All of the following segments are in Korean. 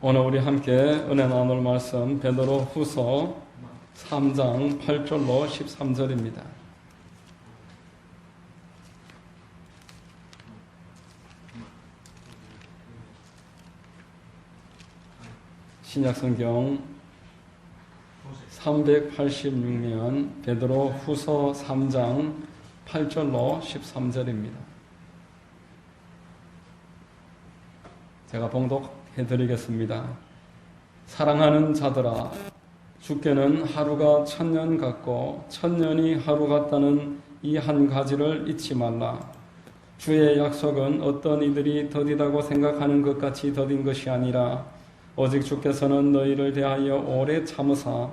오늘 우리 함께 은혜 나눌 말씀 베드로 후서 3장 8절로 13절입니다. 신약성경 386면 베드로 후서 3장 8절로 13절입니다. 제가 봉독해드리겠습니다. 사랑하는 자들아, 주께는 하루가 1000년 같고 1000년이 하루 같다는 이 한 가지를 잊지 말라. 주의 약속은 어떤 이들이 더디다고 생각하는 것 같이 더딘 것이 아니라 오직 주께서는 너희를 대하여 오래 참으사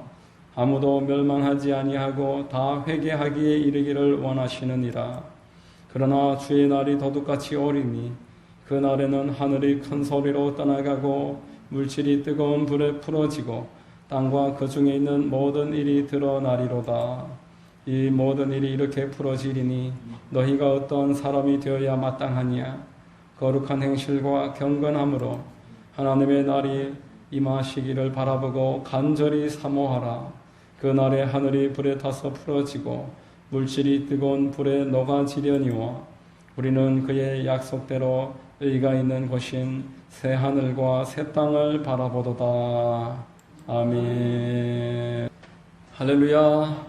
아무도 멸망하지 아니하고 다 회개하기에 이르기를 원하시느니라. 그러나 주의 날이 도둑같이 오리니 그 날에는 하늘이 큰 소리로 떠나가고 물질이 뜨거운 불에 풀어지고 땅과 그 중에 있는 모든 일이 드러나리로다. 이 모든 일이 이렇게 풀어지리니 너희가 어떤 사람이 되어야 마땅하냐? 거룩한 행실과 경건함으로 하나님의 날이 임하시기를 바라보고 간절히 사모하라. 그 날에 하늘이 불에 타서 풀어지고 물질이 뜨거운 불에 녹아지려니와 우리는 그의 약속대로 의가 있는 곳인 새 하늘과 새 땅을 바라보도다. 아멘. 할렐루야.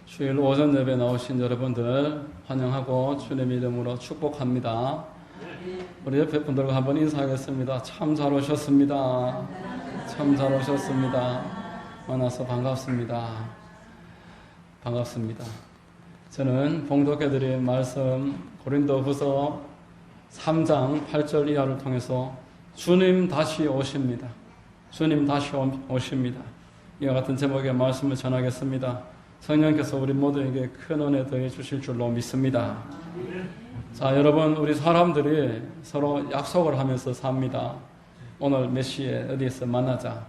주일 오전 예배 나오신 여러분들 환영하고 주님의 이름으로 축복합니다. 우리 옆에 분들과 한번 인사하겠습니다. 참 잘 오셨습니다. 참 잘 오셨습니다. 만나서 반갑습니다. 반갑습니다. 저는 봉독해드린 말씀 고린도후서 3장 8절 이하를 통해서 주님 다시 오십니다. 주님 다시 오십니다. 이와 같은 제목의 말씀을 전하겠습니다. 성령께서 우리 모두에게 큰 은혜 더해 주실 줄로 믿습니다. 자, 여러분, 우리 사람들이 서로 약속을 하면서 삽니다. 오늘 몇 시에 어디에서 만나자.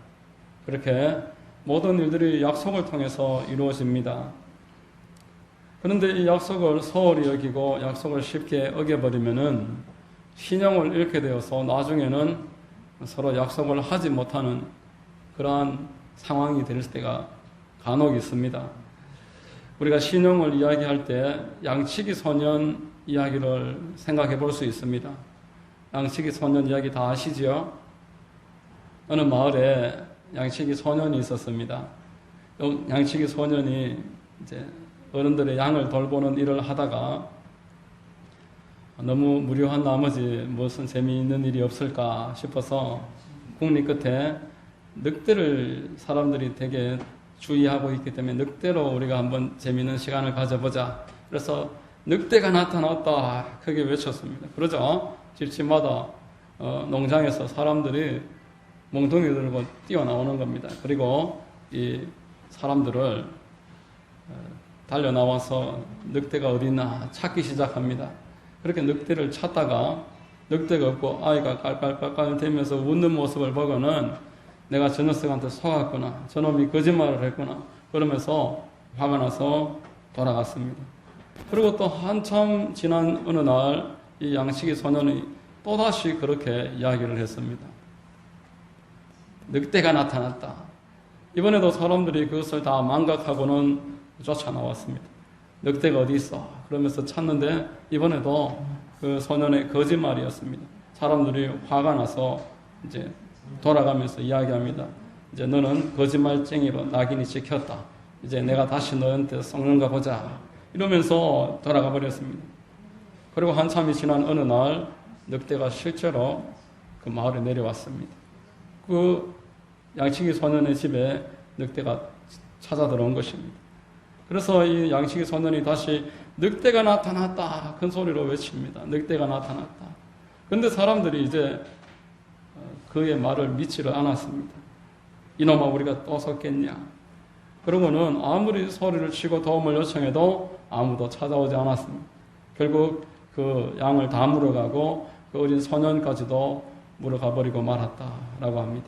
그렇게 모든 일들이 약속을 통해서 이루어집니다. 그런데 이 약속을 소홀히 여기고 약속을 쉽게 어겨버리면은 신용을 잃게 되어서 나중에는 서로 약속을 하지 못하는 그러한 상황이 될 때가 간혹 있습니다. 우리가 신용을 이야기할 때 양치기 소년 이야기를 생각해 볼 수 있습니다. 양치기 소년 이야기 다 아시죠? 어느 마을에 양치기 소년이 있었습니다. 양치기 소년이 이제 어른들의 양을 돌보는 일을 하다가 너무 무료한 나머지 무슨 재미있는 일이 없을까 싶어서 국리 끝에 늑대를 사람들이 되게 주의하고 있기 때문에 늑대로 우리가 한번 재미있는 시간을 가져보자. 그래서 늑대가 나타났다 크게 외쳤습니다. 그러자 집집마다 농장에서 사람들이 몽둥이 들고 뛰어나오는 겁니다. 그리고 이 사람들을 달려나와서 늑대가 어디 있나 찾기 시작합니다. 그렇게 늑대를 찾다가 늑대가 없고 아이가 깔깔깔깔 대면서 웃는 모습을 보고는 내가 저 녀석한테 속았구나. 저놈이 거짓말을 했구나. 그러면서 화가 나서 돌아갔습니다. 그리고 또 한참 지난 어느 날 이 양치기 소년이 또다시 그렇게 이야기를 했습니다. 늑대가 나타났다. 이번에도 사람들이 그것을 다 망각하고는 쫓아나왔습니다. 늑대가 어디 있어? 그러면서 찾는데 이번에도 그 소년의 거짓말이었습니다. 사람들이 화가 나서 이제 돌아가면서 이야기합니다. 이제 너는 거짓말쟁이로 낙인이 찍혔다. 이제 내가 다시 너한테 썩는가 보자. 이러면서 돌아가 버렸습니다. 그리고 한참이 지난 어느 날 늑대가 실제로 그 마을에 내려왔습니다. 그 양치기 소년의 집에 늑대가 찾아 들어온 것입니다. 그래서 이 양치기 소년이 다시 늑대가 나타났다 큰 소리로 외칩니다. 늑대가 나타났다. 그런데 사람들이 이제 그의 말을 믿지를 않았습니다. 이놈아 우리가 또 속겠냐. 그러고는 아무리 소리를 치고 도움을 요청해도 아무도 찾아오지 않았습니다. 결국 그 양을 다 물어가고 그 어린 소년까지도 물어가 버리고 말았다라고 합니다.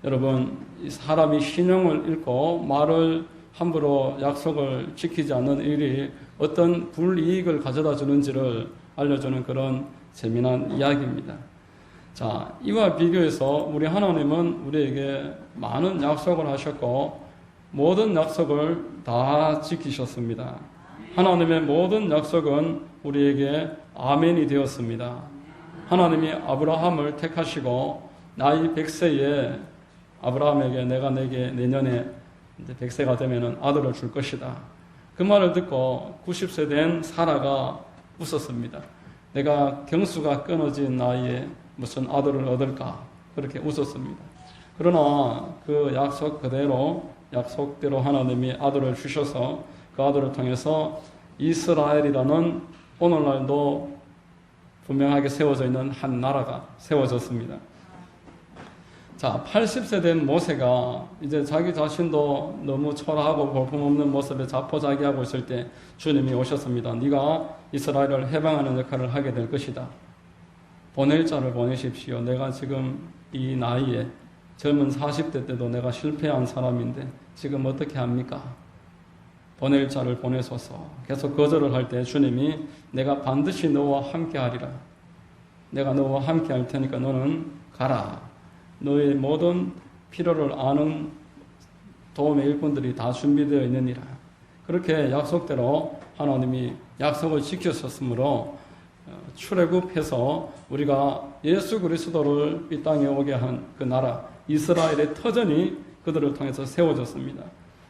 여러분, 이 사람이 신용을 잃고 말을 함부로 약속을 지키지 않는 일이 어떤 불이익을 가져다 주는지를 알려주는 그런 재미난 이야기입니다. 자, 이와 비교해서 우리 하나님은 우리에게 많은 약속을 하셨고 모든 약속을 다 지키셨습니다. 하나님의 모든 약속은 우리에게 아멘이 되었습니다. 하나님이 아브라함을 택하시고 나이 100세에 아브라함에게 내가 내게 내년에 이제 100세가 되면 아들을 줄 것이다. 그 말을 듣고 90세 된 사라가 웃었습니다. 내가 경수가 끊어진 나이에 무슨 아들을 얻을까? 그렇게 웃었습니다. 그러나 그 약속대로 하나님이 아들을 주셔서 그 아들을 통해서 이스라엘이라는 오늘날도 분명하게 세워져 있는 한 나라가 세워졌습니다. 자, 80세 된 모세가 이제 자기 자신도 너무 초라하고 볼품없는 모습에 자포자기하고 있을 때 주님이 오셨습니다. 네가 이스라엘을 해방하는 역할을 하게 될 것이다. 보낼 자를 보내십시오. 내가 지금 이 나이에 젊은 40대 때도 내가 실패한 사람인데 지금 어떻게 합니까? 보낼 자를 보내소서. 계속 거절을 할 때 주님이 내가 반드시 너와 함께 하리라. 내가 너와 함께 할 테니까 너는 가라. 너의 모든 필요를 아는 도움의 일꾼들이 다 준비되어 있느니라. 그렇게 약속대로 하나님이 약속을 지켰었으므로 출애굽해서 우리가 예수 그리스도를 이 땅에 오게 한 그 나라 이스라엘의 터전이 그들을 통해서 세워졌습니다.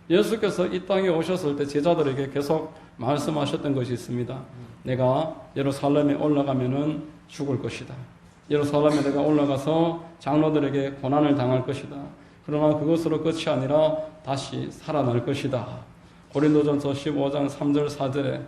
예수께서 이 땅에 오셨을 때 제자들에게 계속 말씀하셨던 것이 있습니다. 내가 예루살렘에 올라가면은 죽을 것이다. 예루살렘에 내가 올라가서 장로들에게 고난을 당할 것이다. 그러나 그것으로 끝이 아니라 다시 살아날 것이다. 고린도전서 15장 3절 4절에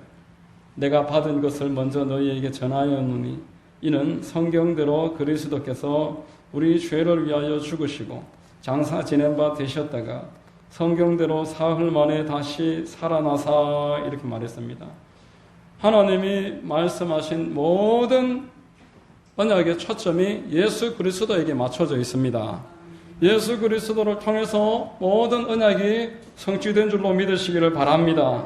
내가 받은 것을 먼저 너희에게 전하였노니 이는 성경대로 그리스도께서 우리 죄를 위하여 죽으시고 장사 지낸 바 되셨다가 성경대로 사흘 만에 다시 살아나사 이렇게 말했습니다. 하나님이 말씀하신 모든 언약의 초점이 예수 그리스도에게 맞춰져 있습니다. 예수 그리스도를 통해서 모든 언약이 성취된 줄로 믿으시기를 바랍니다.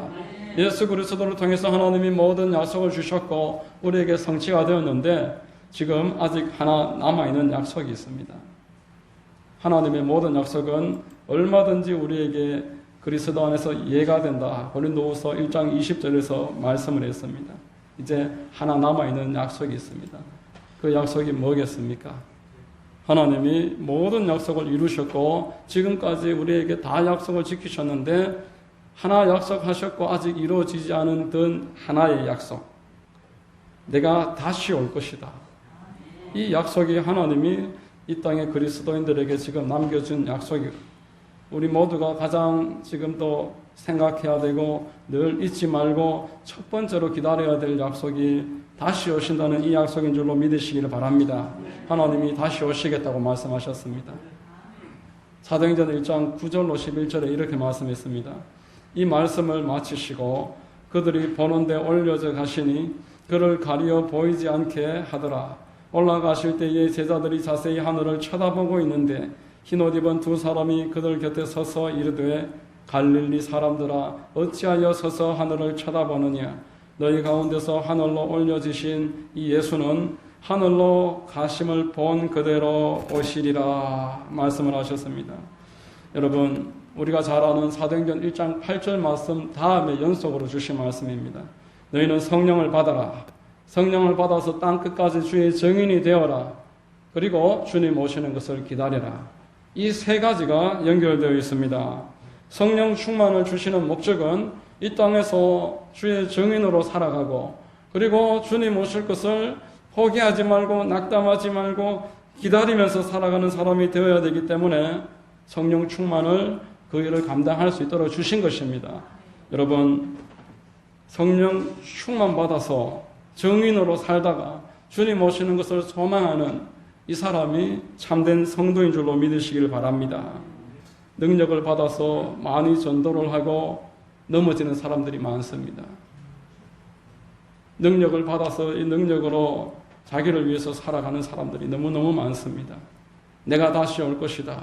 예수 그리스도를 통해서 하나님이 모든 약속을 주셨고 우리에게 성취가 되었는데 지금 아직 하나 남아있는 약속이 있습니다. 하나님의 모든 약속은 얼마든지 우리에게 그리스도 안에서 이해가 된다. 고린도후서 1장 20절에서 말씀을 했습니다. 이제 하나 남아있는 약속이 있습니다. 그 약속이 뭐겠습니까? 하나님이 모든 약속을 이루셨고 지금까지 우리에게 다 약속을 지키셨는데 하나 약속하셨고 아직 이루어지지 않은 하나의 약속. 내가 다시 올 것이다. 이 약속이 하나님이 이 땅의 그리스도인들에게 지금 남겨준 약속이고 우리 모두가 가장 지금도 생각해야 되고 늘 잊지 말고 첫 번째로 기다려야 될 약속이 다시 오신다는 이 약속인 줄로 믿으시기를 바랍니다. 하나님이 다시 오시겠다고 말씀하셨습니다. 사도행전 1장 9절로 11절에 이렇게 말씀했습니다. 이 말씀을 마치시고 그들이 보는데 올려져 가시니 그를 가리어 보이지 않게 하더라. 올라가실 때에 제자들이 자세히 하늘을 쳐다보고 있는데 흰옷 입은 두 사람이 그들 곁에 서서 이르되 갈릴리 사람들아 어찌하여 서서 하늘을 쳐다보느냐 너희 가운데서 하늘로 올려지신 이 예수는 하늘로 가심을 본 그대로 오시리라 말씀을 하셨습니다. 여러분 우리가 잘 아는 사도행전 1장 8절 말씀 다음에 연속으로 주신 말씀입니다. 너희는 성령을 받아라. 성령을 받아서 땅 끝까지 주의 증인이 되어라. 그리고 주님 오시는 것을 기다려라. 이 세 가지가 연결되어 있습니다. 성령 충만을 주시는 목적은 이 땅에서 주의 증인으로 살아가고 그리고 주님 오실 것을 포기하지 말고 낙담하지 말고 기다리면서 살아가는 사람이 되어야 되기 때문에 성령 충만을 그 일을 감당할 수 있도록 주신 것입니다. 여러분 성령 충만 받아서 증인으로 살다가 주님 오시는 것을 소망하는 이 사람이 참된 성도인 줄로 믿으시길 바랍니다. 능력을 받아서 많이 전도를 하고 넘어지는 사람들이 많습니다. 능력을 받아서 이 능력으로 자기를 위해서 살아가는 사람들이 너무너무 많습니다. 내가 다시 올 것이다.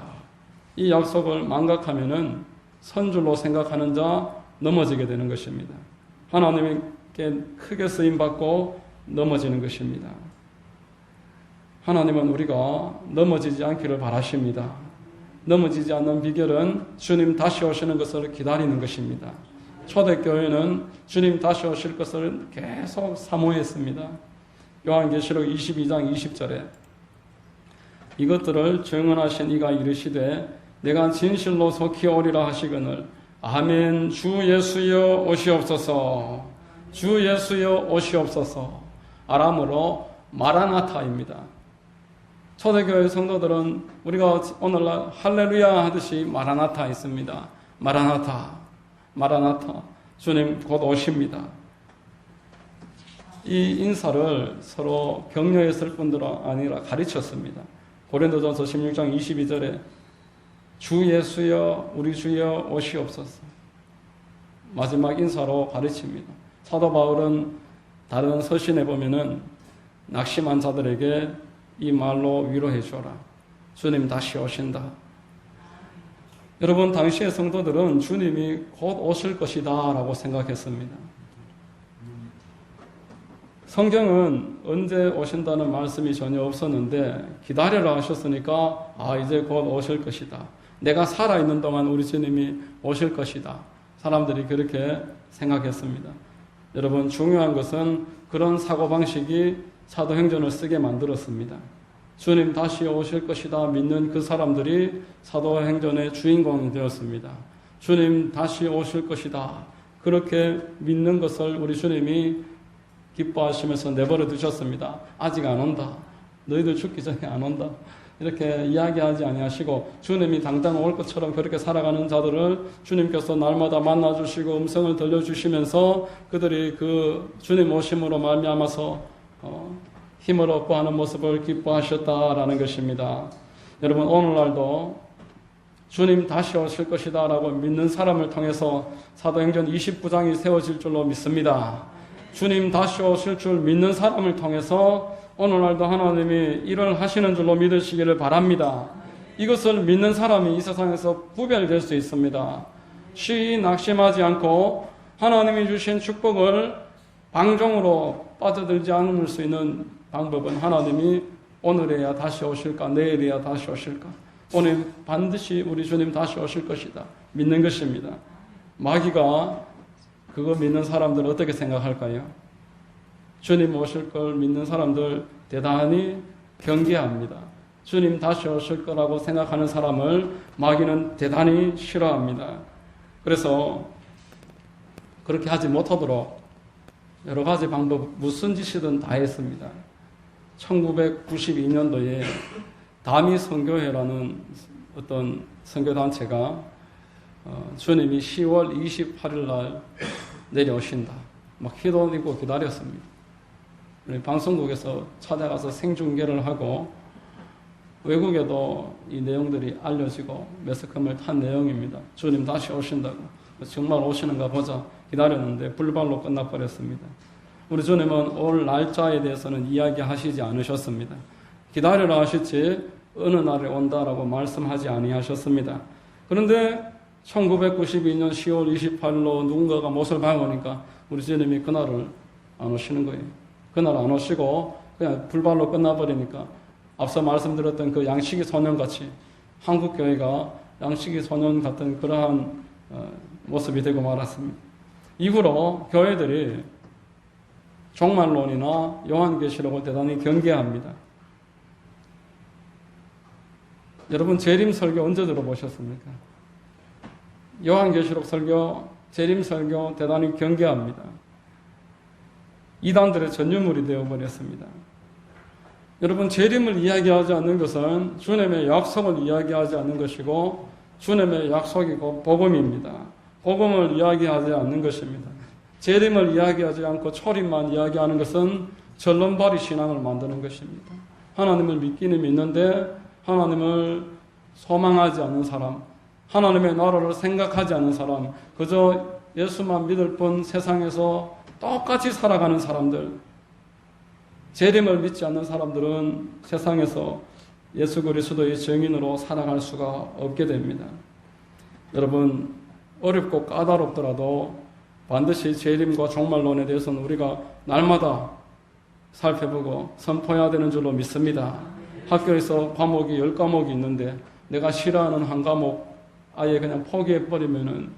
이 약속을 망각하면은 선줄로 생각하는 자 넘어지게 되는 것입니다. 하나님께 크게 쓰임받고 넘어지는 것입니다. 하나님은 우리가 넘어지지 않기를 바라십니다. 넘어지지 않는 비결은 주님 다시 오시는 것을 기다리는 것입니다. 초대교회는 주님 다시 오실 것을 계속 사모했습니다. 요한계시록 22장 20절에 이것들을 증언하신 이가 이르시되 내가 진실로 속히 오리라 하시거늘 아멘. 주 예수여 오시옵소서. 주 예수여 오시옵소서. 아람어로 마라나타입니다. 초대교회 성도들은 우리가 오늘날 할렐루야 하듯이 마라나타 있습니다. 마라나타, 마라나타. 주님 곧 오십니다. 이 인사를 서로 격려했을 뿐들 아니라 가르쳤습니다. 고린도전서 16장 22절에 주 예수여 우리 주여 오시옵소서. 마지막 인사로 가르칩니다. 사도 바울은 다른 서신에 보면은 낙심한 자들에게 이 말로 위로해 주라. 주님 다시 오신다. 여러분, 당시의 성도들은 주님이 곧 오실 것이다 라고 생각했습니다. 성경은 언제 오신다는 말씀이 전혀 없었는데 기다려라 하셨으니까 이제 곧 오실 것이다. 내가 살아있는 동안 우리 주님이 오실 것이다. 사람들이 그렇게 생각했습니다. 여러분, 중요한 것은 그런 사고방식이 사도행전을 쓰게 만들었습니다. 주님 다시 오실 것이다 믿는 그 사람들이 사도행전의 주인공이 되었습니다. 주님 다시 오실 것이다. 그렇게 믿는 것을 우리 주님이 기뻐하시면서 내버려 두셨습니다. 아직 안 온다. 너희들 죽기 전에 안 온다. 이렇게 이야기하지 아니하시고 주님이 당장 올 것처럼 그렇게 살아가는 자들을 주님께서 날마다 만나주시고 음성을 들려주시면서 그들이 그 주님 오심으로 말미암아서 힘을 얻고 하는 모습을 기뻐하셨다라는 것입니다. 여러분, 오늘날도 주님 다시 오실 것이다 라고 믿는 사람을 통해서 사도행전 29장이 세워질 줄로 믿습니다. 주님 다시 오실 줄 믿는 사람을 통해서 오늘날도 하나님이 일을 하시는 줄로 믿으시기를 바랍니다. 이것을 믿는 사람이 이 세상에서 구별될 수 있습니다. 쉬이 낙심하지 않고 하나님이 주신 축복을 방종으로 빠져들지 않을 수 있는 방법은 하나님이 오늘에야 다시 오실까, 내일에야 다시 오실까, 오늘 반드시 우리 주님 다시 오실 것이다 믿는 것입니다. 마귀가 그거 믿는 사람들 어떻게 생각할까요? 주님 오실 걸 믿는 사람들 대단히 경계합니다. 주님 다시 오실 거라고 생각하는 사람을 마귀는 대단히 싫어합니다. 그래서 그렇게 하지 못하도록 여러 가지 방법, 무슨 짓이든 다 했습니다. 1992년도에 다미 선교회라는 어떤 선교단체가 주님이 10월 28일 날 내려오신다. 막 기도하고 기다렸습니다. 방송국에서 찾아가서 생중계를 하고 외국에도 이 내용들이 알려지고 매스컴을 탄 내용입니다. 주님 다시 오신다고. 정말 오시는가 보자 기다렸는데 불발로 끝나버렸습니다. 우리 주님은 올 날짜에 대해서는 이야기하시지 않으셨습니다. 기다려라 하셨지 어느 날에 온다라고 말씀하지 아니하셨습니다. 그런데 1992년 10월 28일로 누군가가 못을 박으니까 우리 주님이 그날을 안 오시는 거예요. 그날 안 오시고 그냥 불발로 끝나버리니까 앞서 말씀드렸던 그 양식이 소년같이 한국교회가 양식이 소년 같은 그러한 모습이 되고 말았습니다. 이후로 교회들이 종말론이나 요한계시록을 대단히 경계합니다. 여러분, 재림 설교 언제 들어보셨습니까? 요한계시록 설교, 재림 설교 대단히 경계합니다. 이단들의 전유물이 되어버렸습니다. 여러분, 재림을 이야기하지 않는 것은 주님의 약속을 이야기하지 않는 것이고 주님의 약속이고 복음입니다. 복음을 이야기하지 않는 것입니다. 재림을 이야기하지 않고 초림만 이야기하는 것은 절름발이 신앙을 만드는 것입니다. 하나님을 믿기는 믿는데 하나님을 소망하지 않는 사람, 하나님의 나라를 생각하지 않는 사람, 그저 예수만 믿을 뿐 세상에서 똑같이 살아가는 사람들, 재림을 믿지 않는 사람들은 세상에서 예수 그리스도의 증인으로 살아갈 수가 없게 됩니다. 여러분, 어렵고 까다롭더라도 반드시 재림과 종말론에 대해서는 우리가 날마다 살펴보고 선포해야 되는 줄로 믿습니다. 학교에서 과목이 10과목이 있는데 내가 싫어하는 한 과목 아예 그냥 포기해버리면은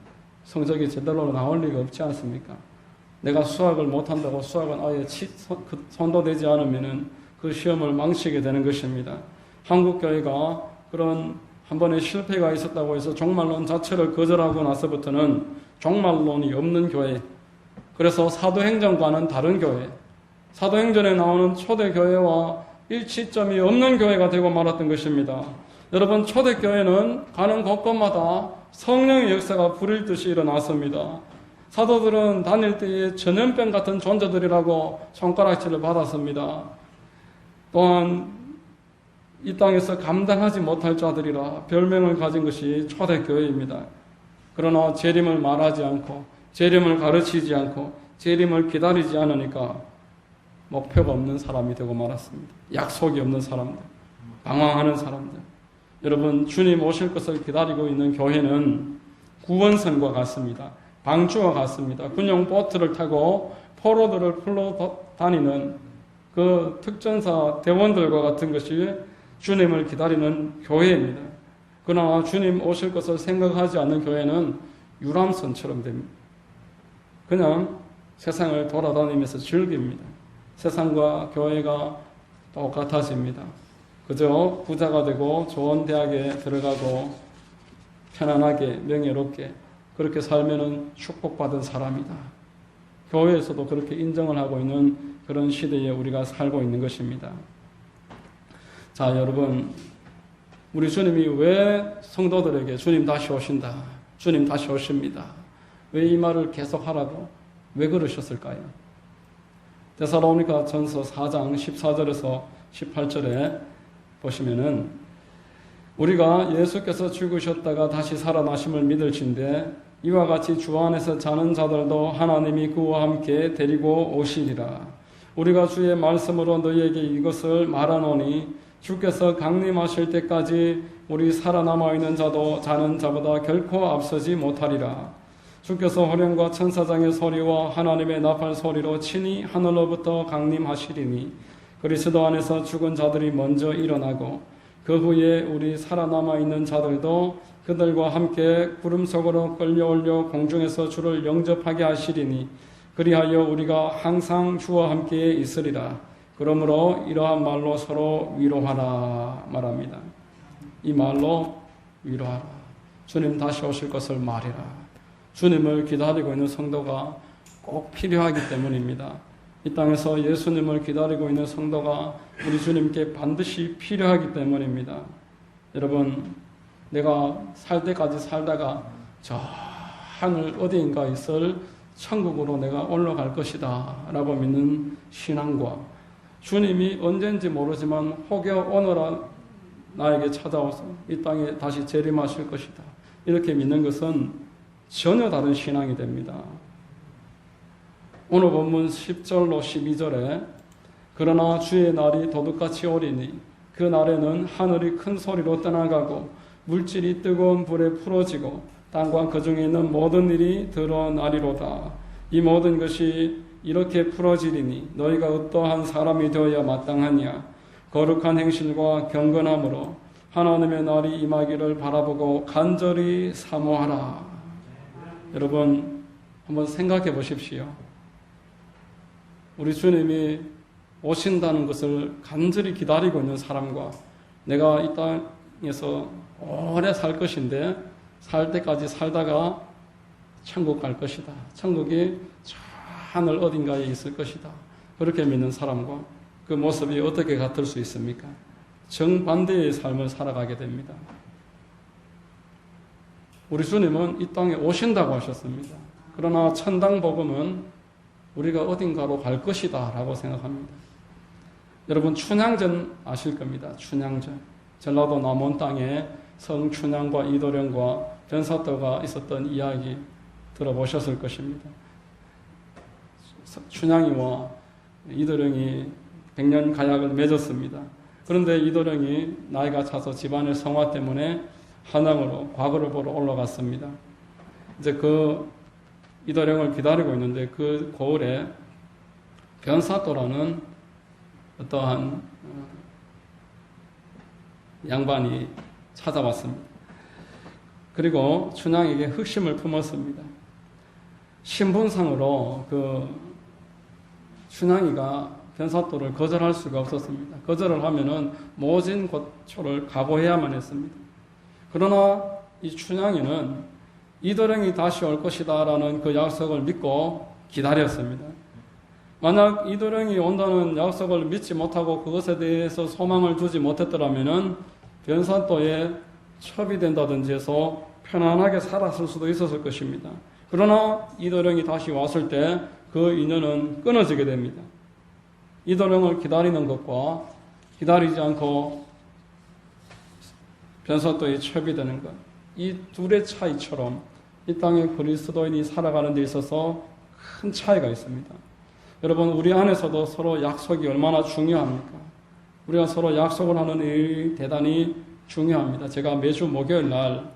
성적이 제대로 나올 리가 없지 않습니까? 내가 수학을 못한다고 수학은 아예 손도 대지 않으면은 그 시험을 망치게 되는 것입니다. 한국교회가 그런 한 번의 실패가 있었다고 해서 종말론 자체를 거절하고 나서부터는 종말론이 없는 교회, 그래서 사도행전과는 다른 교회, 사도행전에 나오는 초대교회와 일치점이 없는 교회가 되고 말았던 것입니다. 여러분, 초대교회는 가는 곳곳마다 성령의 역사가 불일 듯이 일어났습니다. 사도들은 다닐 때에 전염병 같은 존재들이라고 손가락질을 받았습니다. 또한 이 땅에서 감당하지 못할 자들이라 별명을 가진 것이 초대교회입니다. 그러나 재림을 말하지 않고 재림을 가르치지 않고 재림을 기다리지 않으니까 목표가 없는 사람이 되고 말았습니다. 약속이 없는 사람들, 방황하는 사람들. 여러분, 주님 오실 것을 기다리고 있는 교회는 구원선과 같습니다. 방주와 같습니다. 군용 보트를 타고 포로들을 풀러 다니는 그 특전사 대원들과 같은 것이 주님을 기다리는 교회입니다. 그러나 주님 오실 것을 생각하지 않는 교회는 유람선처럼 됩니다. 그냥 세상을 돌아다니면서 즐깁니다. 세상과 교회가 똑같아집니다. 그저 부자가 되고 좋은 대학에 들어가고 편안하게 명예롭게 그렇게 살면은 축복받은 사람이다. 교회에서도 그렇게 인정을 하고 있는 그런 시대에 우리가 살고 있는 것입니다. 자, 여러분, 우리 주님이 왜 성도들에게 주님 다시 오신다, 주님 다시 오십니다, 왜 이 말을 계속 하라고 왜 그러셨을까요? 데살로니가 전서 4장 14절에서 18절에 보시면은 우리가 예수께서 죽으셨다가 다시 살아나심을 믿을진대 이와 같이 주 안에서 자는 자들도 하나님이 그와 함께 데리고 오시리라. 우리가 주의 말씀으로 너희에게 이것을 말하노니 주께서 강림하실 때까지 우리 살아남아 있는 자도 자는 자보다 결코 앞서지 못하리라. 주께서 호령과 천사장의 소리와 하나님의 나팔 소리로 친히 하늘로부터 강림하시리니 그리스도 안에서 죽은 자들이 먼저 일어나고 그 후에 우리 살아남아 있는 자들도 그들과 함께 구름 속으로 끌려올려 공중에서 주를 영접하게 하시리니 그리하여 우리가 항상 주와 함께 있으리라. 그러므로 이러한 말로 서로 위로하라 말합니다. 이 말로 위로하라. 주님 다시 오실 것을 말해라. 주님을 기다리고 있는 성도가 꼭 필요하기 때문입니다. 이 땅에서 예수님을 기다리고 있는 성도가 우리 주님께 반드시 필요하기 때문입니다. 여러분, 내가 살 때까지 살다가 저 하늘 어디인가 있을 천국으로 내가 올라갈 것이다 라고 믿는 신앙과 주님이 언젠지 모르지만 혹여 오너라 나에게 찾아와서 이 땅에 다시 재림하실 것이다 이렇게 믿는 것은 전혀 다른 신앙이 됩니다. 오늘 본문 10절로 12절에 그러나 주의 날이 도둑같이 오리니 그 날에는 하늘이 큰 소리로 떠나가고 물질이 뜨거운 불에 풀어지고 땅과 그 중에 있는 모든 일이 드러나리로다. 이 모든 것이 이렇게 풀어지리니 너희가 어떠한 사람이 되어야 마땅하냐. 거룩한 행실과 경건함으로 하나님의 날이 임하기를 바라보고 간절히 사모하라. 여러분, 한번 생각해 보십시오. 우리 주님이 오신다는 것을 간절히 기다리고 있는 사람과 내가 이 땅에서 오래 살 것인데 살 때까지 살다가 천국 갈 것이다. 천국이 저 하늘 어딘가에 있을 것이다. 그렇게 믿는 사람과 그 모습이 어떻게 같을 수 있습니까? 정반대의 삶을 살아가게 됩니다. 우리 주님은 이 땅에 오신다고 하셨습니다. 그러나 천당 복음은 우리가 어딘가로 갈 것이다 라고 생각합니다. 여러분, 춘향전 아실 겁니다. 춘향전. 전라도 남원 땅에 성춘향과 이도령과 변사또가 있었던 이야기 들어보셨을 것입니다. 춘향이와 이도령이 100년 가약을 맺었습니다. 그런데 이도령이 나이가 차서 집안의 성화 때문에 한양으로 과거를 보러 올라갔습니다. 이제 그 이도령을 기다리고 있는데 그 고을에 변사또라는 어떠한 양반이 찾아왔습니다. 그리고 춘향에게 흑심을 품었습니다. 신분상으로 그 춘향이가 변사또를 거절할 수가 없었습니다. 거절을 하면은 모진 고초를 각오해야만 했습니다. 그러나 이 춘향이는 이도령이 다시 올 것이다라는 그 약속을 믿고 기다렸습니다. 만약 이도령이 온다는 약속을 믿지 못하고 그것에 대해서 소망을 두지 못했더라면은 변사또에 첩이 된다든지 해서 편안하게 살았을 수도 있었을 것입니다. 그러나 이도령이 다시 왔을 때 그 인연은 끊어지게 됩니다. 이도령을 기다리는 것과 기다리지 않고 변사또에 첩이 되는 것, 이 둘의 차이처럼 이 땅에 그리스도인이 살아가는 데 있어서 큰 차이가 있습니다. 여러분, 우리 안에서도 서로 약속이 얼마나 중요합니까? 우리가 서로 약속을 하는 일이 대단히 중요합니다. 제가 매주 목요일 날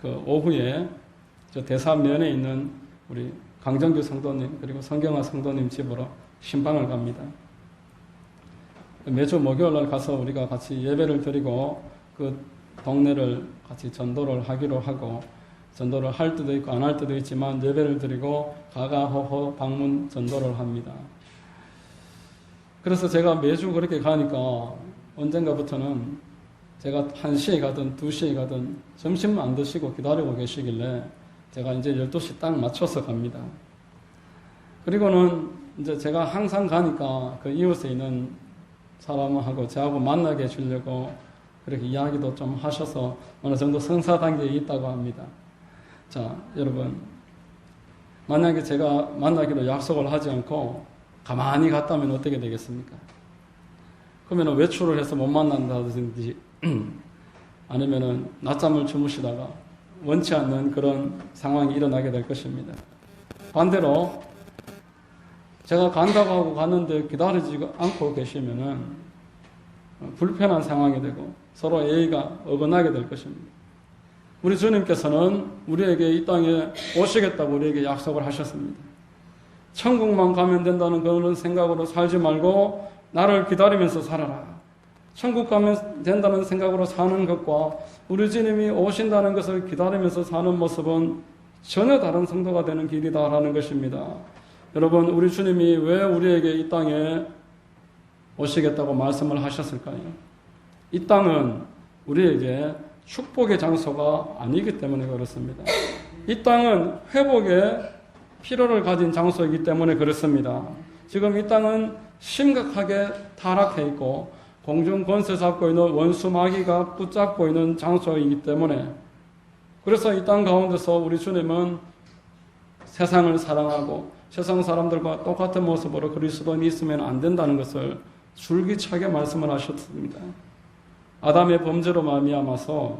그 오후에 저 대사면에 있는 우리 강정규 성도님 그리고 성경화 성도님 집으로 신방을 갑니다. 매주 목요일 날 가서 우리가 같이 예배를 드리고 그 동네를 같이 전도를 하기로 하고, 전도를 할 때도 있고 안 할 때도 있지만 예배를 드리고 가가호호 방문 전도를 합니다. 그래서 제가 매주 그렇게 가니까 언젠가부터는 제가 1시에 가든 2시에 가든 점심 안 드시고 기다리고 계시길래 제가 이제 12시 딱 맞춰서 갑니다. 그리고는 이제 제가 항상 가니까 그 이웃에 있는 사람하고 저하고 만나게 해주려고 그렇게 이야기도 좀 하셔서 어느 정도 성사 단계에 있다고 합니다. 자, 여러분, 만약에 제가 만나기로 약속을 하지 않고 가만히 갔다면 어떻게 되겠습니까? 그러면 외출을 해서 못 만난다든지 아니면은 낮잠을 주무시다가 원치 않는 그런 상황이 일어나게 될 것입니다. 반대로 제가 간다고 하고 갔는데 기다리지 않고 계시면은 불편한 상황이 되고 서로 예의가 어긋나게 될 것입니다. 우리 주님께서는 우리에게 이 땅에 오시겠다고 우리에게 약속을 하셨습니다. 천국만 가면 된다는 그런 생각으로 살지 말고 나를 기다리면서 살아라. 천국 가면 된다는 생각으로 사는 것과 우리 주님이 오신다는 것을 기다리면서 사는 모습은 전혀 다른 성도가 되는 길이다라는 것입니다. 여러분, 우리 주님이 왜 우리에게 이 땅에 오시겠다고 말씀을 하셨을까요? 이 땅은 우리에게 축복의 장소가 아니기 때문에 그렇습니다. 이 땅은 회복의 필요를 가진 장소이기 때문에 그렇습니다. 지금 이 땅은 심각하게 타락해 있고 공중 권세 잡고 있는 원수 마귀가 붙잡고 있는 장소이기 때문에, 그래서 이 땅 가운데서 우리 주님은 세상을 사랑하고 세상 사람들과 똑같은 모습으로 그리스도인이 있으면 안 된다는 것을 줄기차게 말씀을 하셨습니다. 아담의 범죄로 말미암아서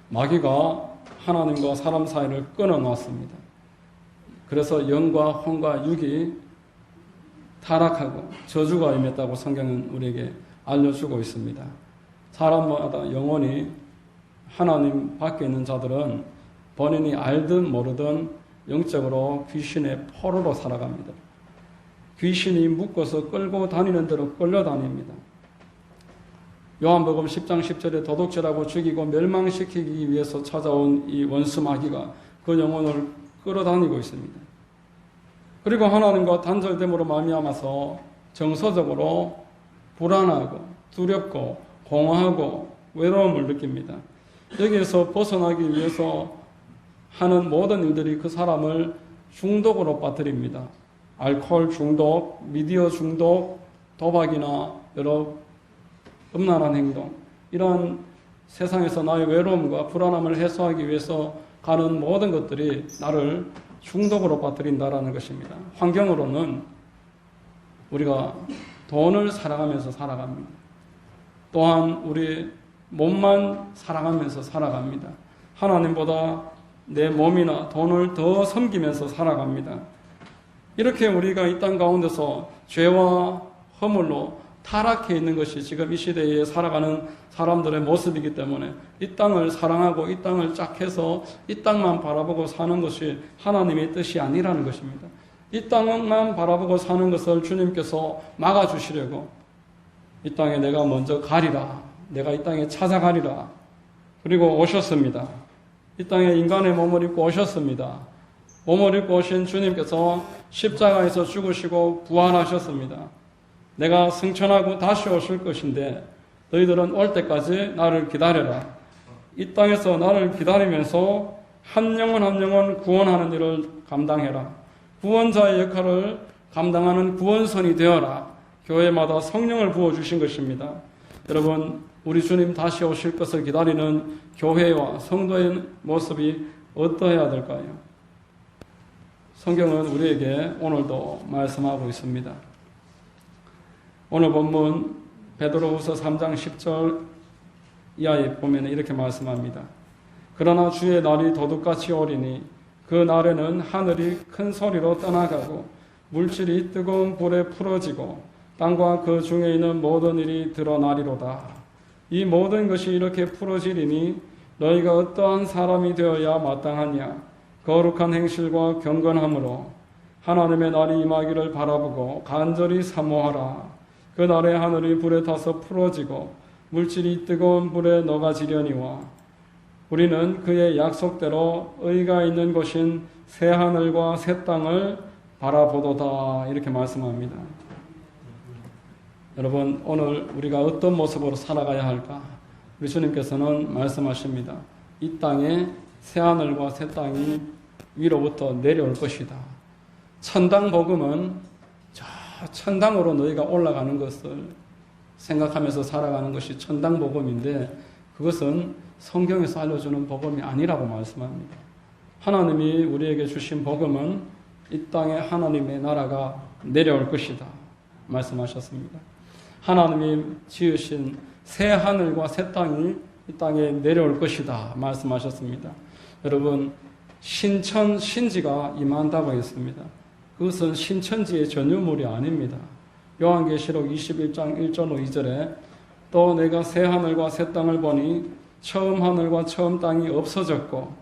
마귀가 하나님과 사람 사이를 끊어놨습니다. 그래서 영과 혼과 육이 타락하고 저주가 임했다고 성경은 우리에게 알려주고 있습니다. 사람마다 영원히 하나님 밖에 있는 자들은 본인이 알든 모르든 영적으로 귀신의 포로로 살아갑니다. 귀신이 묶어서 끌고 다니는 대로 끌려다닙니다. 요한복음 10장 10절에 도둑질하고 죽이고 멸망시키기 위해서 찾아온 이 원수 마귀가 그 영혼을 끌어다니고 있습니다. 그리고 하나님과 단절됨으로 말미암아서 정서적으로 불안하고 두렵고 공허하고 외로움을 느낍니다. 여기에서 벗어나기 위해서 하는 모든 일들이 그 사람을 중독으로 빠뜨립니다. 알코올 중독, 미디어 중독, 도박이나 여러 음란한 행동, 이런 세상에서 나의 외로움과 불안함을 해소하기 위해서 가는 모든 것들이 나를 중독으로 빠뜨린다라는 것입니다. 환경으로는 우리가 돈을 사랑하면서 살아갑니다. 또한 우리 몸만 사랑하면서 살아갑니다. 하나님보다 내 몸이나 돈을 더 섬기면서 살아갑니다. 이렇게 우리가 이 땅 가운데서 죄와 허물로 타락해 있는 것이 지금 이 시대에 살아가는 사람들의 모습이기 때문에 이 땅을 사랑하고 이 땅을 짝해서 이 땅만 바라보고 사는 것이 하나님의 뜻이 아니라는 것입니다. 이 땅만 바라보고 사는 것을 주님께서 막아주시려고 이 땅에 내가 먼저 가리라 내가 이 땅에 찾아가리라. 그리고 오셨습니다. 이 땅에 인간의 몸을 입고 오셨습니다. 몸을 입고 오신 주님께서 십자가에서 죽으시고 부활하셨습니다. 내가 승천하고 다시 오실 것인데 너희들은 올 때까지 나를 기다려라. 이 땅에서 나를 기다리면서 한 영혼 한 영혼 구원하는 일을 감당해라. 구원자의 역할을 감당하는 구원선이 되어라. 교회마다 성령을 부어주신 것입니다. 여러분, 우리 주님 다시 오실 것을 기다리는 교회와 성도의 모습이 어떠해야 될까요? 성경은 우리에게 오늘도 말씀하고 있습니다. 오늘 본문 베드로후서 3장 10절 이하에 보면 이렇게 말씀합니다. 그러나 주의 날이 도둑같이 오리니 그 날에는 하늘이 큰 소리로 떠나가고 물질이 뜨거운 불에 풀어지고 땅과 그 중에 있는 모든 일이 드러나리로다. 이 모든 것이 이렇게 풀어지리니 너희가 어떠한 사람이 되어야 마땅하냐. 거룩한 행실과 경건함으로 하나님의 날이 임하기를 바라보고 간절히 사모하라. 그 날에 하늘이 불에 타서 풀어지고 물질이 뜨거운 불에 녹아지려니와 우리는 그의 약속대로 의가 있는 곳인 새 하늘과 새 땅을 바라보도다. 이렇게 말씀합니다. 여러분, 오늘 우리가 어떤 모습으로 살아가야 할까? 우리 주님께서는 말씀하십니다. 이 땅에 새 하늘과 새 땅이 위로부터 내려올 것이다. 천당 복음은 저 천당으로 너희가 올라가는 것을 생각하면서 살아가는 것이 천당 복음인데 그것은 성경에서 알려주는 복음이 아니라고 말씀합니다. 하나님이 우리에게 주신 복음은 이 땅에 하나님의 나라가 내려올 것이다 말씀하셨습니다. 하나님이 지으신 새 하늘과 새 땅이 이 땅에 내려올 것이다 말씀하셨습니다. 여러분, 신천, 신지가 임한다고 했습니다. 그것은 신천지의 전유물이 아닙니다. 요한계시록 21장 1절 2절에 또 내가 새 하늘과 새 땅을 보니 처음 하늘과 처음 땅이 없어졌고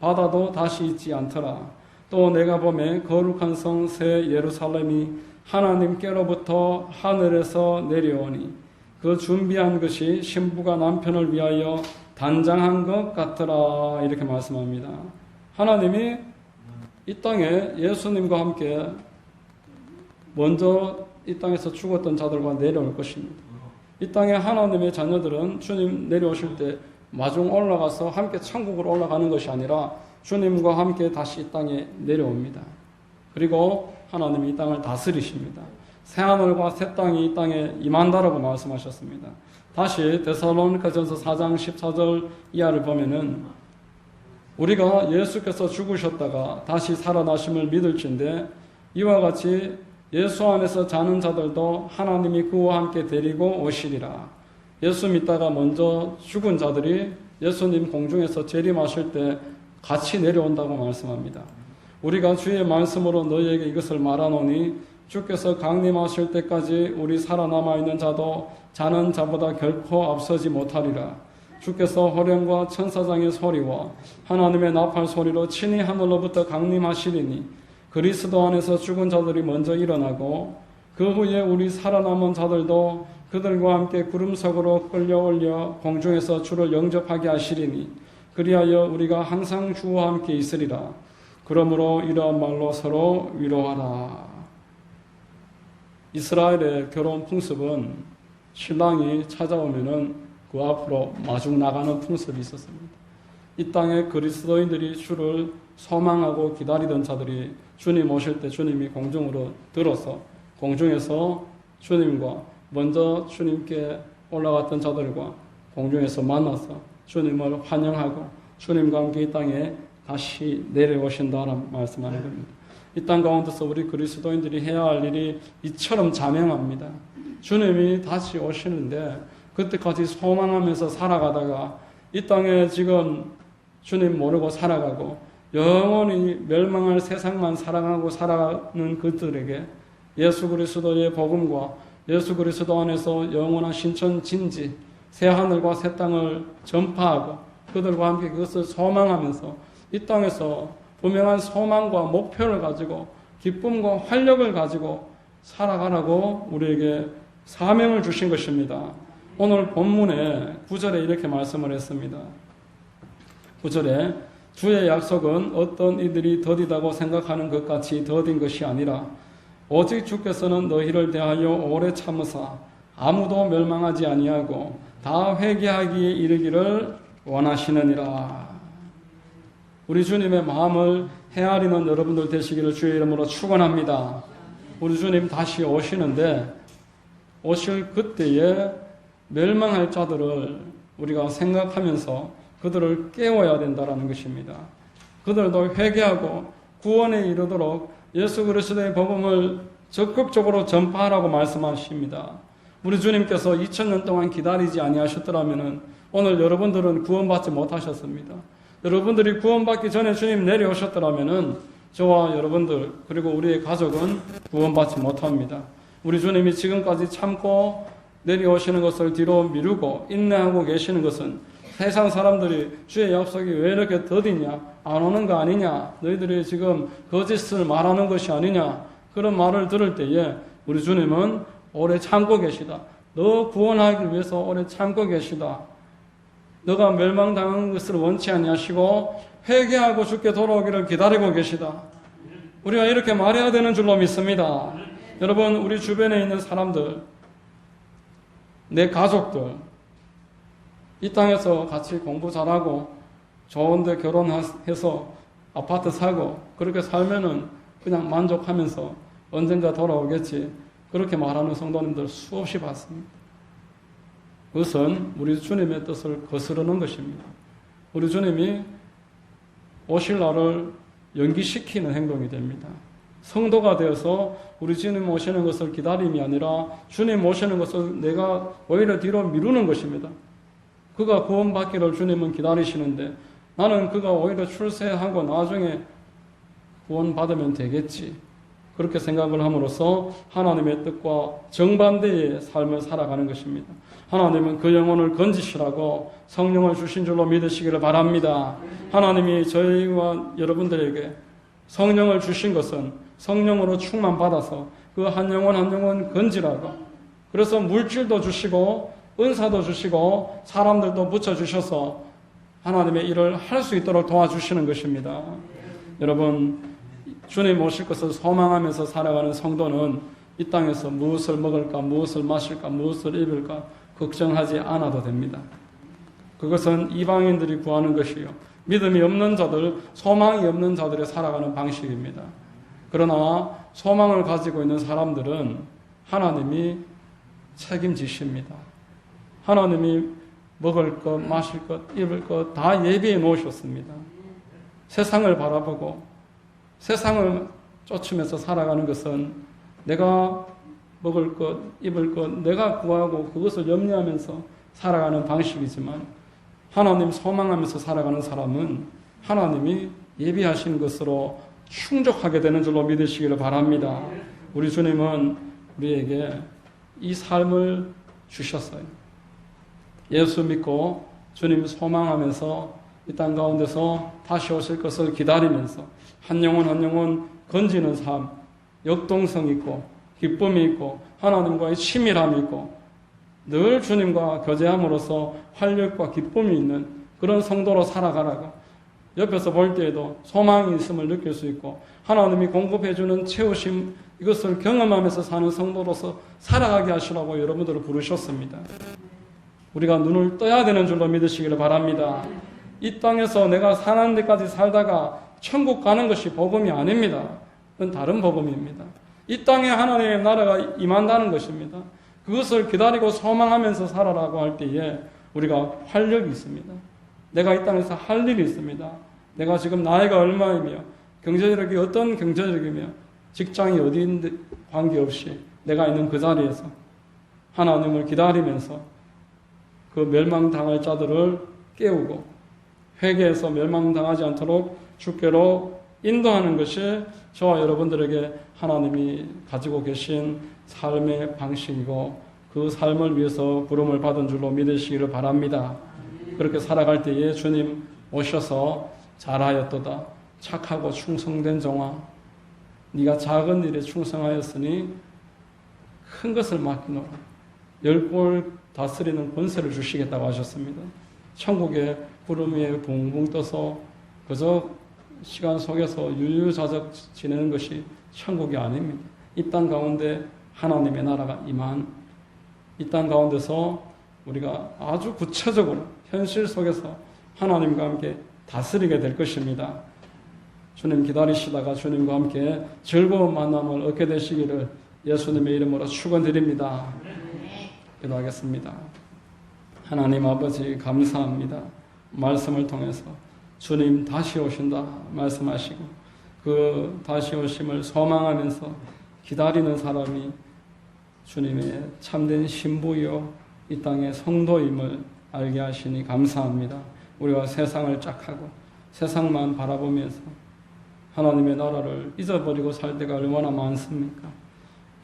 바다도 다시 있지 않더라. 또 내가 보매 거룩한 성 새 예루살렘이 하나님께로부터 하늘에서 내려오니 그 준비한 것이 신부가 남편을 위하여 단장한 것 같더라. 이렇게 말씀합니다. 하나님이 이 땅에 예수님과 함께 먼저 이 땅에서 죽었던 자들과 내려올 것입니다. 이 땅에 하나님의 자녀들은 주님 내려오실 때 마중 올라가서 함께 천국으로 올라가는 것이 아니라 주님과 함께 다시 이 땅에 내려옵니다. 그리고 하나님이 이 땅을 다스리십니다. 새하늘과 새 땅이 이 땅에 임한다라고 말씀하셨습니다. 다시 데살로니가전서 4장 14절 이하를 보면은 우리가 예수께서 죽으셨다가 다시 살아나심을 믿을진데 이와 같이 예수 안에서 자는 자들도 하나님이 그와 함께 데리고 오시리라. 예수 믿다가 먼저 죽은 자들이 예수님 공중에서 재림하실 때 같이 내려온다고 말씀합니다. 우리가 주의 말씀으로 너희에게 이것을 말하노니 주께서 강림하실 때까지 우리 살아남아 있는 자도 자는 자보다 결코 앞서지 못하리라. 주께서 호령과 천사장의 소리와 하나님의 나팔 소리로 친히 하늘로부터 강림하시리니 그리스도 안에서 죽은 자들이 먼저 일어나고 그 후에 우리 살아남은 자들도 그들과 함께 구름 속으로 끌려올려 공중에서 주를 영접하게 하시리니 그리하여 우리가 항상 주와 함께 있으리라. 그러므로 이러한 말로 서로 위로하라. 이스라엘의 결혼 풍습은 신랑이 찾아오면은 그 앞으로 마중 나가는 풍습이 있었습니다. 이 땅에 그리스도인들이 주를 소망하고 기다리던 자들이 주님 오실 때 주님이 공중으로 들어서 공중에서 주님과 먼저 주님께 올라갔던 자들과 공중에서 만나서 주님을 환영하고 주님과 함께 이 땅에 다시 내려오신다는 말씀하는 겁니다. 이 땅 가운데서 우리 그리스도인들이 해야 할 일이 이처럼 자명합니다. 주님이 다시 오시는데 그때까지 소망하면서 살아가다가 이 땅에 지금 주님 모르고 살아가고 영원히 멸망할 세상만 살아가고 살아가는 그들에게 예수 그리스도의 복음과 예수 그리스도 안에서 영원한 신천 진지 새 하늘과 새 땅을 전파하고 그들과 함께 그것을 소망하면서 이 땅에서 분명한 소망과 목표를 가지고 기쁨과 활력을 가지고 살아가라고 우리에게 사명을 주신 것입니다. 오늘 본문에 9절에 이렇게 말씀을 했습니다. 9절에 주의 약속은 어떤 이들이 더디다고 생각하는 것 같이 더딘 것이 아니라 오직 주께서는 너희를 대하여 오래 참으사 아무도 멸망하지 아니하고 다 회개하기에 이르기를 원하시느니라. 우리 주님의 마음을 헤아리는 여러분들 되시기를 주의 이름으로 축원합니다. 우리 주님 다시 오시는데 오실 그때에 멸망할 자들을 우리가 생각하면서 그들을 깨워야 된다는 것입니다. 그들도 회개하고 구원에 이르도록 예수 그리스도의 복음을 적극적으로 전파하라고 말씀하십니다. 우리 주님께서 2000년 동안 기다리지 아니하셨더라면 오늘 여러분들은 구원받지 못하셨습니다. 여러분들이 구원받기 전에 주님 내려오셨더라면 저와 여러분들 그리고 우리의 가족은 구원받지 못합니다. 우리 주님이 지금까지 참고 내려오시는 것을 뒤로 미루고 인내하고 계시는 것은 세상 사람들이 주의 약속이 왜 이렇게 더디냐, 안 오는 거 아니냐, 너희들이 지금 거짓을 말하는 것이 아니냐, 그런 말을 들을 때에 우리 주님은 오래 참고 계시다. 너 구원하기 위해서 오래 참고 계시다. 너가 멸망당한 것을 원치 아니하시고 회개하고 주께 돌아오기를 기다리고 계시다. 우리가 이렇게 말해야 되는 줄로 믿습니다. 여러분, 우리 주변에 있는 사람들, 내 가족들, 이 땅에서 같이 공부 잘하고 좋은데 결혼해서 아파트 사고 그렇게 살면은 그냥 만족하면서 언젠가 돌아오겠지, 그렇게 말하는 성도님들 수없이 봤습니다. 그것은 우리 주님의 뜻을 거스르는 것입니다. 우리 주님이 오실 날을 연기시키는 행동이 됩니다. 성도가 되어서 우리 주님 오시는 것을 기다림이 아니라 주님 오시는 것을 내가 오히려 뒤로 미루는 것입니다. 그가 구원받기를 주님은 기다리시는데 나는 그가 오히려 출세하고 나중에 구원받으면 되겠지, 그렇게 생각을 함으로써 하나님의 뜻과 정반대의 삶을 살아가는 것입니다. 하나님은 그 영혼을 건지시라고 성령을 주신 줄로 믿으시기를 바랍니다. 하나님이 저희와 여러분들에게 성령을 주신 것은 성령으로 충만받아서 그 한 영혼 한 영혼 건지라고, 그래서 물질도 주시고 은사도 주시고 사람들도 붙여주셔서 하나님의 일을 할 수 있도록 도와주시는 것입니다. 여러분, 주님 오실 것을 소망하면서 살아가는 성도는 이 땅에서 무엇을 먹을까, 무엇을 마실까, 무엇을 입을까 걱정하지 않아도 됩니다. 그것은 이방인들이 구하는 것이요, 믿음이 없는 자들, 소망이 없는 자들의 살아가는 방식입니다. 그러나 소망을 가지고 있는 사람들은 하나님이 책임지십니다. 하나님이 먹을 것, 마실 것, 입을 것 다 예비해 놓으셨습니다. 세상을 바라보고 세상을 쫓으면서 살아가는 것은 내가 먹을 것, 입을 것, 내가 구하고 그것을 염려하면서 살아가는 방식이지만 하나님 소망하면서 살아가는 사람은 하나님이 예비하신 것으로 충족하게 되는 줄로 믿으시기를 바랍니다. 우리 주님은 우리에게 이 삶을 주셨어요. 예수 믿고 주님 소망하면서 이 땅 가운데서 다시 오실 것을 기다리면서 한 영혼 한 영혼 건지는 삶, 역동성 있고 기쁨이 있고 하나님과의 친밀함이 있고 늘 주님과 교제함으로써 활력과 기쁨이 있는 그런 성도로 살아가라고, 옆에서 볼 때에도 소망이 있음을 느낄 수 있고 하나님이 공급해주는 채우심, 이것을 경험하면서 사는 성도로서 살아가게 하시라고 여러분들을 부르셨습니다. 우리가 눈을 떠야 되는 줄로 믿으시기를 바랍니다. 이 땅에서 내가 사는 데까지 살다가 천국 가는 것이 복음이 아닙니다. 그건 다른 복음입니다. 이 땅에 하나님의 나라가 임한다는 것입니다. 그것을 기다리고 소망하면서 살아라고 할 때에 우리가 활력이 있습니다. 내가 이 땅에서 할 일이 있습니다. 내가 지금 나이가 얼마이며 경제력이 어떤 경제력이며 직장이 어디인데 관계없이 내가 있는 그 자리에서 하나님을 기다리면서 그 멸망당할 자들을 깨우고 회개해서 멸망당하지 않도록 주께로 인도하는 것이 저와 여러분들에게 하나님이 가지고 계신 삶의 방식이고 그 삶을 위해서 부름을 받은 줄로 믿으시기를 바랍니다. 그렇게 살아갈 때에 주님 오셔서 잘하였도다, 착하고 충성된 종아, 네가 작은 일에 충성하였으니 큰 것을 맡기노라. 10골 다스리는 권세를 주시겠다고 하셨습니다. 천국에 구름 위에 붕붕 떠서 그저 시간 속에서 유유자적 지내는 것이 천국이 아닙니다. 이 땅 가운데 하나님의 나라가 임한, 이 땅 가운데서 우리가 아주 구체적으로 현실 속에서 하나님과 함께 다스리게 될 것입니다. 주님 기다리시다가 주님과 함께 즐거운 만남을 얻게 되시기를 예수님의 이름으로 축원드립니다. 기도하겠습니다. 하나님 아버지 감사합니다. 말씀을 통해서 주님 다시 오신다 말씀하시고 그 다시 오심을 소망하면서 기다리는 사람이 주님의 참된 신부요 이 땅의 성도임을 알게 하시니 감사합니다. 우리가 세상을 짝하고 세상만 바라보면서 하나님의 나라를 잊어버리고 살 때가 얼마나 많습니까?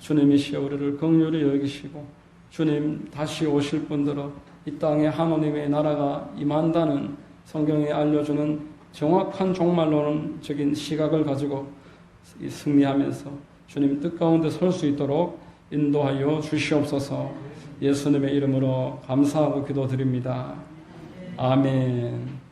주님이시여 우리를 긍휼히 여기시고 주님 다시 오실 분들은 이 땅에 하나님의 나라가 임한다는 성경에 알려주는 정확한 종말론적인 시각을 가지고 승리하면서 주님 뜻 가운데 설 수 있도록 인도하여 주시옵소서. 예수님의 이름으로 감사하고 기도드립니다. 아멘.